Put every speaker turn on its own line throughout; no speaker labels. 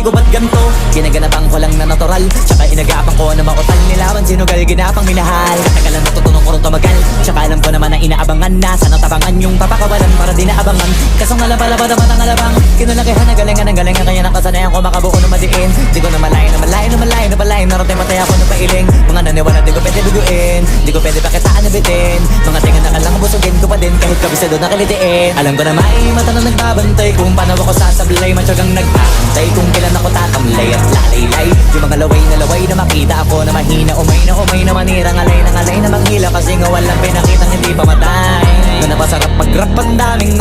ko ba't ganto? Ginaganapan ko lang na natural, tsaka inagapan ko na mautal. Nilaban sinugal, ginapang minahal. Katagalan natutunan ko rin tumagal, tsaka alam ko naman na inaabangan na. Sana tabangan yung papakawalan para di naabangan. Kasong alabalaban naman ang alabang kinalakihan na galingan ng galingan. Kaya nakasanayan ko makabuo na madiin. Di ko na malayo na malayo na malayo na malayo. Narote matay ako ng pailing. Mga naniwala di ko pwede biguin, di ko pwede pakitaan na bitin. Mga tinga na kalang busugin ko pa din kahit kabisado na kilitiin. Alam ko na may mata na nagbabantay kung paano ako sasablay. Matyagang nagpapantay kung kailan ako tatamlay at lalaylay. Yung mga laway na makita ako na mahina. Umay na manira, ngalay na manghila. Kasi nga walang pinakitang hindi pa matay. Na napasarap mag-rap, ang daming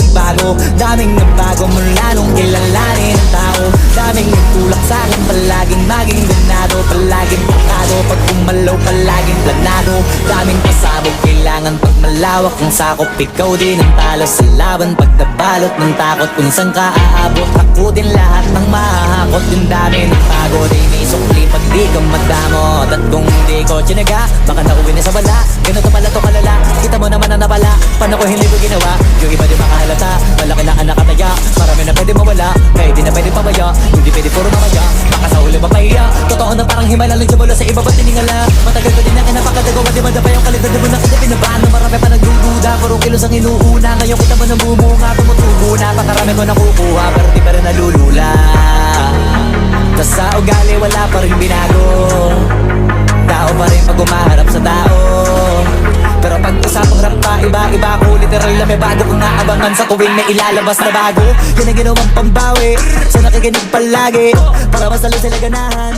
nagbago mula nung kilalanin ang tao. Daming nagtulak sa'kin, palaging maging ganado, palaging pakado. Pag kumalaw, palaging planado. Daming pasabog, kailangan pag malawak ang sakop. Ikaw din ang talo sa laban, pag nabalot ng takot. Kung saan ka aabot, ako din lahat ng mahahakot. Yung dami ng pagod ay may sukli pag di ka madamot. At kung di ko tinaga, baka nauwi na sa bala. Ganito pala to kalala, kita mo naman na napala. Paano ko hindi ko ginawa, yung iba di makahalata. Malaki na ang nakataya, marami na pwede mawala. Kaya di na pwede pamaya, hindi pwede puro mamaya. Baka sa huli mapahiya, totoo na parang himala lang siya mula sa iba ba't tiningala. Matagal ko din na kinapakadagawa, di madapa yung kalidad mo na kita pinabano. Marami pa nagdududa, puro kilos ang inuuna. Ngayon kita mo nang bumunga, tumutubo na. Pakarami ko nakukuha, pero di pa rin nalulula. Tas sa ugali wala pa rin binago, tao pa rin pag umaharap sa tao. Pero pag usapang rap pa, iba-iba ko. Literal na may bago kong naabangan sa tuwing may ilalabas na bago. Yan ang ginawang pambawi sa nakikinig palagi, para mas lalo sila ganahan.